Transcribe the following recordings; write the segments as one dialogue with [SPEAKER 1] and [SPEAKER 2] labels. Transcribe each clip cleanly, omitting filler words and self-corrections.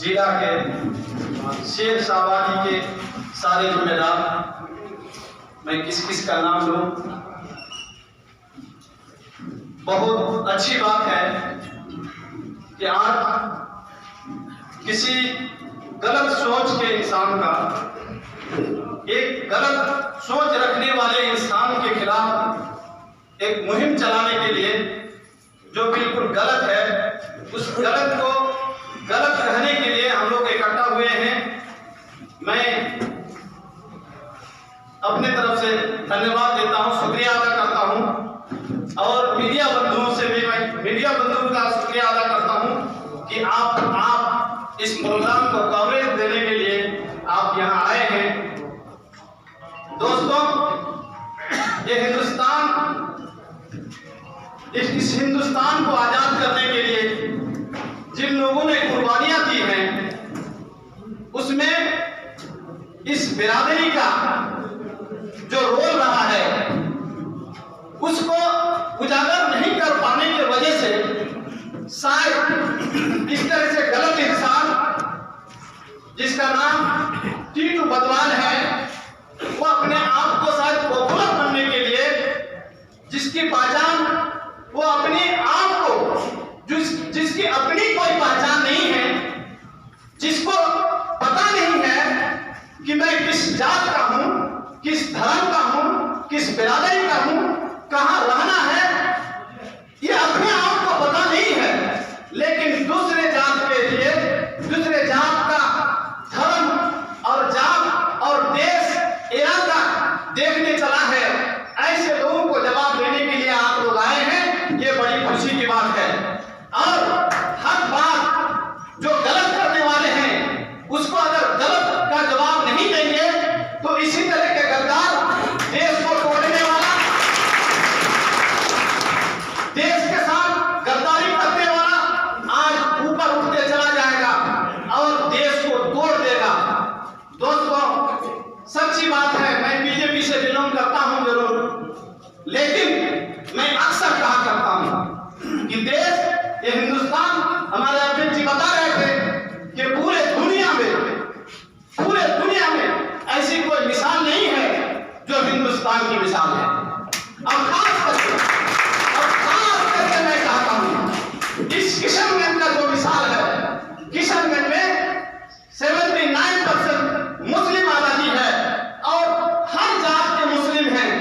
[SPEAKER 1] जिला के शेर शाहबादी के सारे जिम्मेदार, मैं किस किस का नाम लूं। बहुत अच्छी बात है कि आज किसी गलत सोच के इंसान का, एक गलत सोच रखने वाले इंसान के खिलाफ एक मुहिम चलाने के लिए, जो बिल्कुल गलत है, उस गलत को गलत रहने के लिए हम लोग इकट्ठा हुए हैं। मैं अपने तरफ से धन्यवाद देता हूं, शुक्रिया अदा करता हूं और मीडिया बंधुओं से भी मैं मीडिया बंधुओं का शुक्रिया अदा करता हूं कि आप इस प्रोग्राम को कवरेज देने के लिए आप यहां आए हैं। दोस्तों, ये इस हिंदुस्तान को आजाद करने के लिए जिन लोगों ने कुर्बानियां दी हैं, उसमें इस बिरादरी का जो रोल रहा है, उसको उजागर नहीं कर पाने की वजह से शायद इस तरह से गलत इंसान जिसका नाम टीटू बदवान है, वो अपने आप को शायद पॉपुलर बनने के लिए, जिसकी पहचान वो अपने आप को जिसकी अपनी कोई पहचान नहीं है, जिसको पता नहीं है कि मैं किस जात का हूं, किस धर्म का हूं, किस बिरादरी का हूं, कहां रहना है, ये अपने आप को पता नहीं है, लेकिन दूसरे जात के लिए, दूसरे जात का धर्म और जात और देश इरादा देखने चला है। ऐसे लोगों को जवाब देने के लिए आप लोग आए हैं, ये बड़ी खुशी की बात है। और हर बात जो गलत करने वाले हैं, उसको अगर गलत का जवाब नहीं देंगे तो इसी तरह के गद्दार देश को तोड़ने वाला, देश के साथ गद्दारी करने वाला आज ऊपर उठते चला जाएगा और देश को तोड़ देगा। दोस्तों, सच्ची बात है, मैं बीजेपी से बिलोंग करता हूं जरूर, लेकिन मैं अक्सर कहा करता हूं कि देश, ये हिंदुस्तान, हमारे अध्यक्ष जी बता रहे थे कि पूरे दुनिया में ऐसी कोई मिसाल नहीं है जो हिंदुस्तान की मिसाल है। अब खास करके मैं कहता हूं, इस किशनगंज का जो मिसाल है, किशनगंज में 79% मुस्लिम आबादी है और हर जात के मुस्लिम हैं,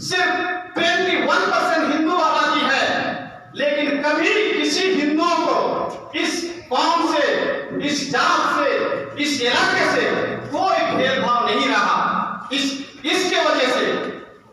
[SPEAKER 1] सिर्फ 21% हिंदू आबादी है, लेकिन कभी किसी हिंदुओं को इस कौम से, इस जात से, इस इलाके से कोई भेदभाव नहीं रहा। इसके वजह से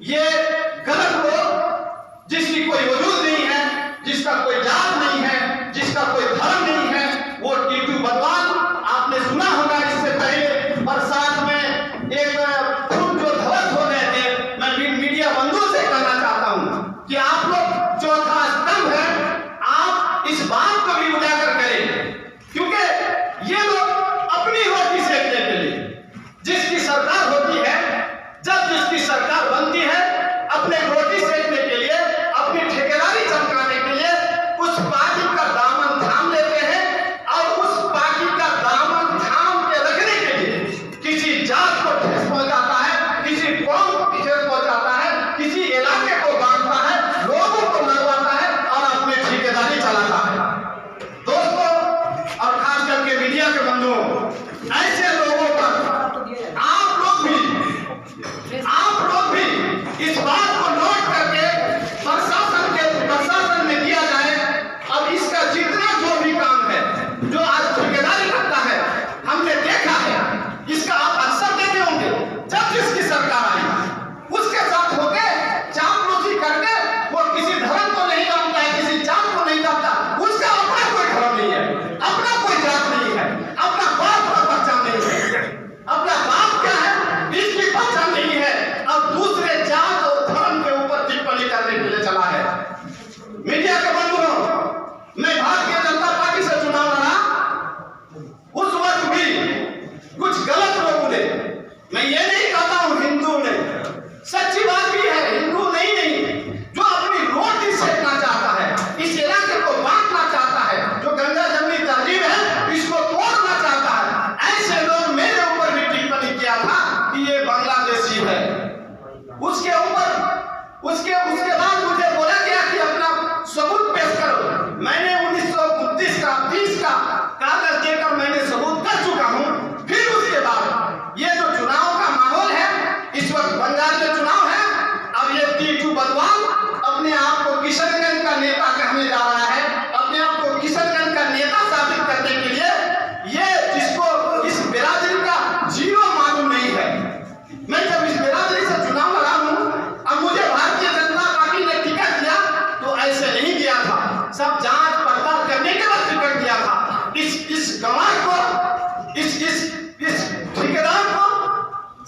[SPEAKER 1] ये गलत लोग, जिसकी कोई वजूद नहीं है, जिसका कोई जात नहीं है, जिसका कोई धर्म नहीं है, वो टीटू बदवान, आपने सुना होगा इससे पहले बरसात में एक फूल जो ध्वस्त हो गए थे। मैं मीडिया बंधुओं से कहना चाहता हूं कि आप लोग चौथा स्तंभ है, आप इस बात को भी उजागर करें, क्योंकि ये लोग अपनी रोटी सेकने के लिए, जिसकी सरकार होती है, जब जिसकी सरकार बनती है, अपने रोटी सेकने के लिए, अपनी ठेकेदारी चमकाने के लिए उस पार्टी का दामन थाम लेते हैं और उस पार्टी का दामन थाम के रखने के लिए किसी जात को ठेस पहुंचाता है, किसी कौम को ठेस पहुंचाता है, किसी इलाके को बांटता है, लोगों को मरवाता है और अपनी ठेकेदारी चलाता है।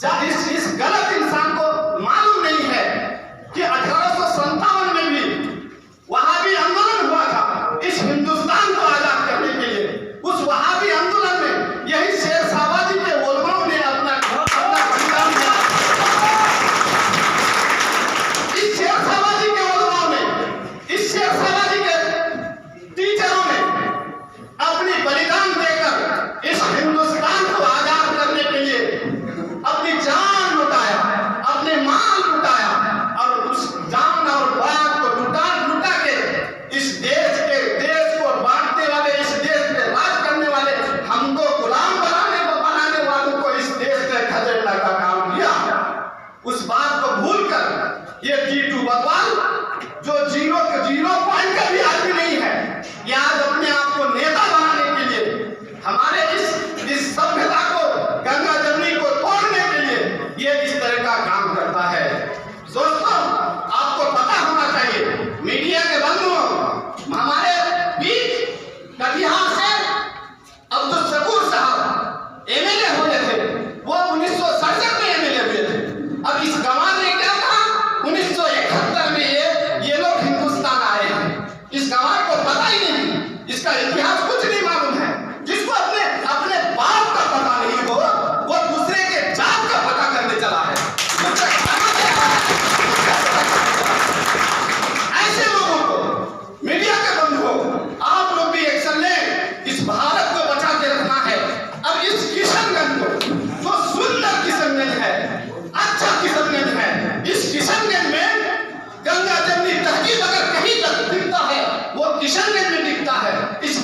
[SPEAKER 1] इस गलत इंसान को मालूम नहीं है कि 1857 में भी वहाबी आंदोलन हुआ था इस हिंदुस्तान को आजाद करने के लिए। उस वहाबी आंदोलन में यही शेर शाहबाजी के उलमाओं ने अपना बलिदान दिया। इस शेर शाहबाजी के उलमाओं ने, इस शेर शाहबाजी के टीचरों ने अपनी बलिदान देकर इस हिंदुस्तान को आजाद करने के लिए अपनी जान लुटाया, अपने माल लुटाया और उस जान और बात को लुटा के इस देश को बांटने वाले, इस देश पे राज करने वाले, हमको गुलाम बनाने वालों को इस देश में खदेड़ने का काम किया। उस बात को भूलकर ये टीटू बदवाल जो जीरो पॉइंट का भी आदमी नहीं है, ये आज अपने आप को नेता बनाने के लिए हमारे इस सभ्यता को, गंगा जमुनी को तोड़ने के लिए ये इस तरह का काम करता है। दोस्तों, आपको पता होना चाहिए, मीडिया के बंधुओं, हमारे बीच कटिहार से अब्दुल शकूर साहब एमएलए हुए थे। वो 1967 में एमएलए हुए थे। अब इस गंवार ने क्या कहा, 1971 में ये लोग हिंदुस्तान आए हैं। इस गंवार को पता ही नहीं, इसका इतिहास कुछ नहीं मालूम है। जिसको अपने बाप का पता नहीं हो, वो दूसरे के जात का पता करने चला है। ऐसे लोगों को, मीडिया के बंधुओं, आप लोग भी एक्शन लें। इस भारत को बचा के रखना है। अब इस किशनगंज को, जो सुंदर किशनगंज है, अच्छा किशनगंज है, इस किशनगंज में गंगा जमुनी तहजीब अगर कहीं तक दिखता है, वो किशनगंज में दिखता है। इस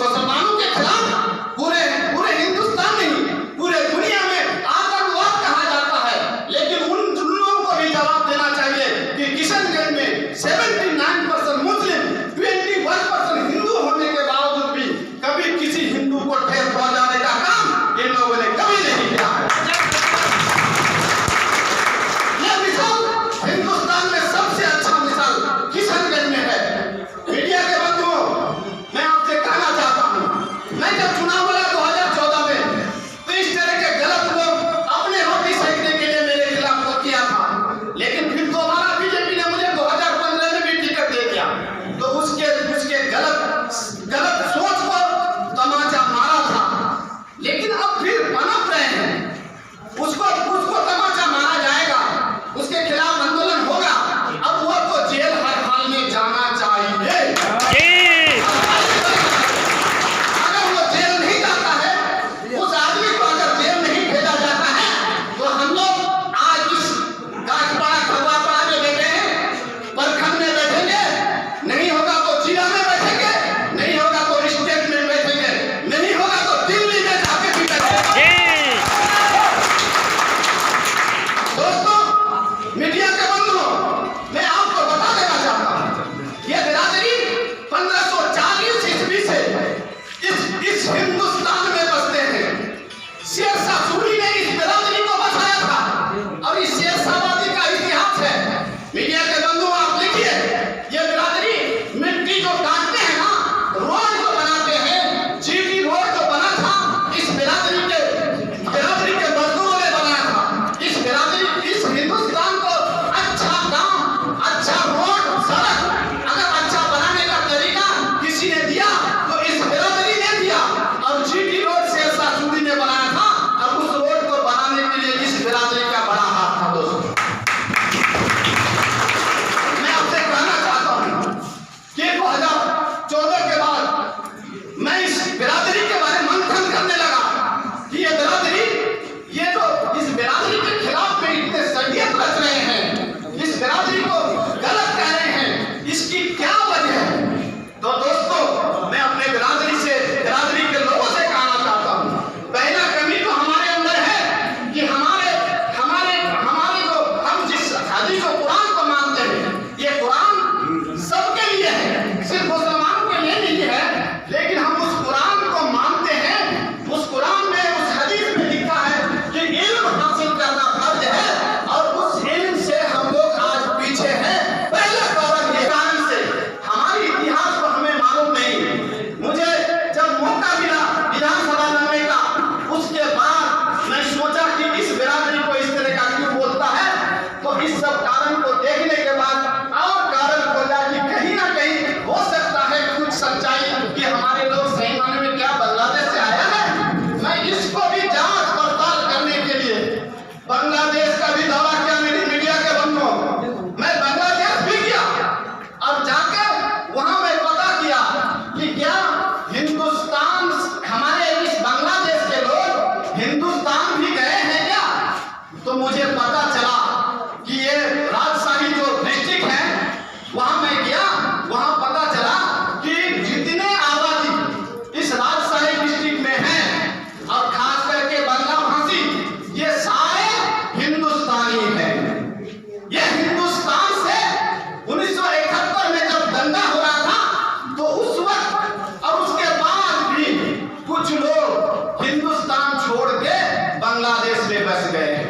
[SPEAKER 1] बस गए हैं।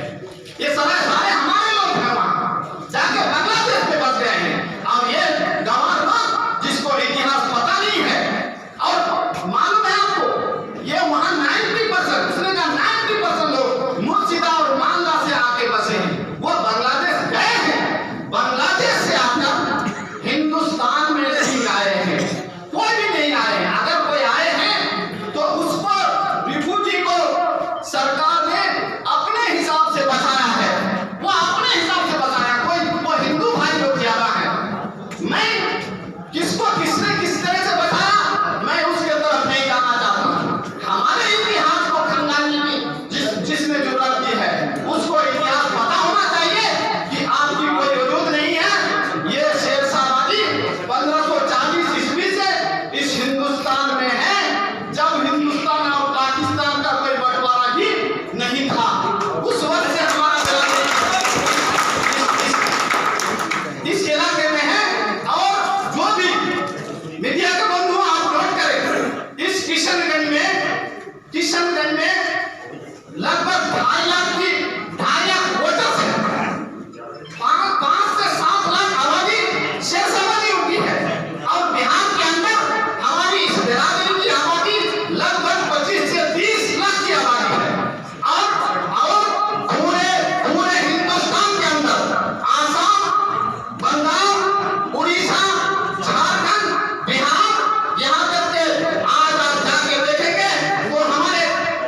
[SPEAKER 1] ये सारे हमारे लोग हैं, वहां जाके बांग्लादेश में बस गए हैं। अब ये गंवार लोग जिसको इतिहास पता नहीं है, और मालूम है आपको ये वहां 90%, उसने कहा 90% लोग मुर्शिदा और मालदा से आके बसे हैं। वो बांग्लादेश गए हैं, बांग्लादेश से आकर हिंदुस्तान में नहीं आए हैं, कोई भी नहीं आए हैं। अगर कोई आए हैं तो उसको रिफ्यूजी को सरकार ने अपने हिसाब से बचाया है, वो अपने हिसाब से बचाया। कोई वो हिंदू भाई लोग ज्यादा है, मैं किसको किसने किस तरह से बचाया मैं उसके तरफ नहीं जाना चाहता। हमारे इतिहास को खंगालने की जिसने जरूरत की है उसको इतिहास पता होना चाहिए कि आपकी कोई जरूरत नहीं है। ये शेरशाहवादी 1540 ईस्वी से इस हिंदुस्तान में है, जब हिंदुस्तान और पाकिस्तान का कोई बंटवारा ही नहीं था। उस वक्त से हमारा इस इलाके में है। और जो भी मीडिया के बंधु आप नोट करें, इस किशनगंज में लगभग 2.5 लाख वोटर्स हैं। 5 से 7 लाख आबादी शेरशाहवादियों की है। और बिहार के अंदर हमारी इस बिरादरी की आबादी लगभग 25 से 30 लाख की आबादी है। और पूरे हिंदुस्तान के अंदर आसाम, बंगाल, उड़ीसा, झारखंड, बिहार, यहाँ तक के आज आप जाके देखेंगे वो हमारे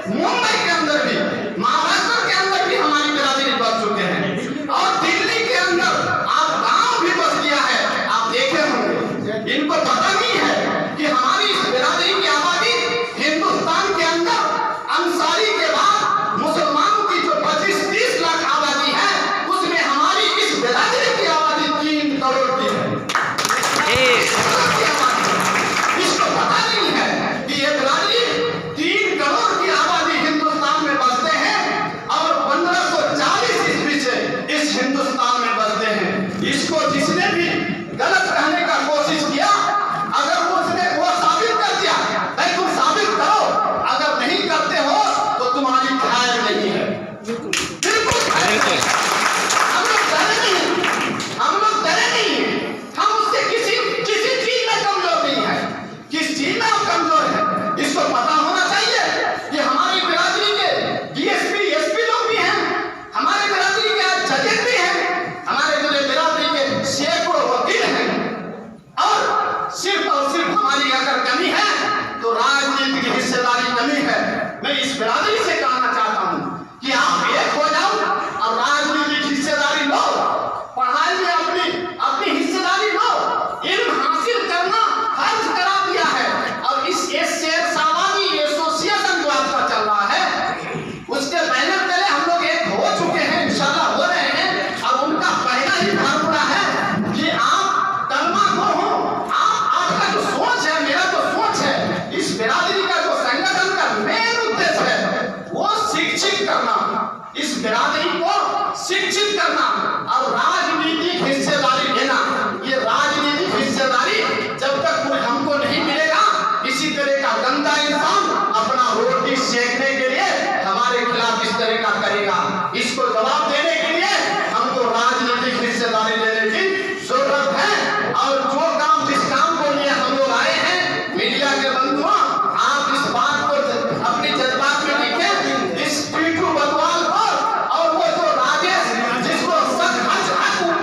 [SPEAKER 1] मुंबई के अंदर भी, महाराष्ट्र के अंदर भी हमारी बिरादरी बस चुके हैं। और दिल्ली के अंदर आप गांव भी बस गया है, आप देखे होंगे। इनको पता नहीं है कि हमारी इस बिरादरी की आबादी हिंदुस्तान के अंदर अंसारी के बाद मुसलमानों की जो 25-30 लाख आबादी है, उसमें हमारी इस बिरादरी की आबादी 3 करोड़ की है। इसको पता नहीं है कि ये बिरादरी 3 करोड़ की आबादी हिंदुस्तान में बसते हैं और 1540 ईस्वी से इस हिंदुस्तान में बसते हैं। इसको जिसने भी गलत कहने का कोशिश किया, अगर उसने वो साबित कर दिया, भाई तुम साबित करो, अगर नहीं करते हो तो तुम्हारी खैर नहीं है। बिल्कुल हम लोग डरे नहीं हैं, हम उससे किसी चीज में कमजोर नहीं है। किस चीज में हम कमजोर है इसको पता होना चाहिए। कि हमारी बिरादरी के डीएसपी एसपी लोग भी हैं, हमारे बिरादरी के जजेस भी हैं, हमारे बिरादरी के सैकड़ों वकील हैं। और सिर्फ हमारी अगर कमी है तो राजनीति की हिस्सेदारी कमी है। मैं इस बिरादरी से कहना चाहता हूं कि आप एक हो जाओ और राजनीतिक हिस्सेदारी लो, पढ़ाई में अपनी हिस्सेदारी लो। इल्म हासिल करना फर्ज करा दिया है। और इस शेरशाहवादी एसोसिएशन जो आपका चल रहा है, उसके बैनर तले हम लोग एक हो चुके हैं, इंशाल्लाह हो रहे हैं। अब उनका पहला ही फार्मूला है कि आप कलमा को हो, आपका जो सोच है, मेरा जो सोच है, इस बिरादरी का जो संगठन का मेन उद्देश्य है वो शिक्षित करना, इस बिरादरी को शिक्षित करना और राजनीतिक हिस्सेदारी लेना। ये राजनीतिक हिस्सेदारी जब तक कोई हमको नहीं मिलेगा, इसी तरह का गंदा इंसान अपना रोटी सेकने के लिए हमारे खिलाफ इस तरह का करेगा। इसको जवाब देने के लिए हमको राजनीतिक हिस्सेदारी लेने की जरूरत है। और जो काम जिस काम को लिए हम लोग आए हैं, मीडिया के बंधुओं, आप इस बात को अपने जज्बात में लिखें। इस टीटू बदवाल को और वो जो राजेश जिसको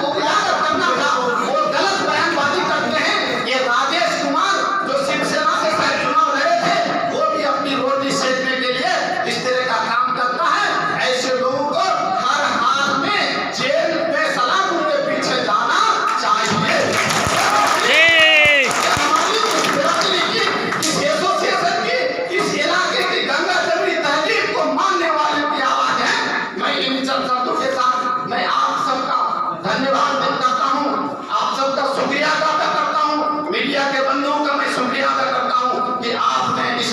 [SPEAKER 1] उजागर करना था, वो गलत बयानबाजी करते हैं। ये राजेश कुमार जो शिवसेना से शायद चुनाव लड़े थे, वो भी अपनी रोटी सेकने के लिए इस तरह का काम करता है। ऐसे लोगों को हर हाल में जेल में सलाखों के पीछे जाना चाहिए। इस एसोसिएशन की, इस इलाके की गंगा जमनी तहजीब को मानने वाले की आवाज है। मैं इन शब्दों के साथ मैं आप सबका धन्यवाद व्यक्त करता हूँ, आप सबका शुक्रिया अदा करता हूँ, मीडिया के बंधुओं का मैं शुक्रिया अदा करता हूँ कि आपने इस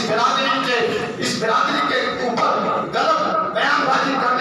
[SPEAKER 1] बिरादरी के ऊपर गलत बयानबाजी कर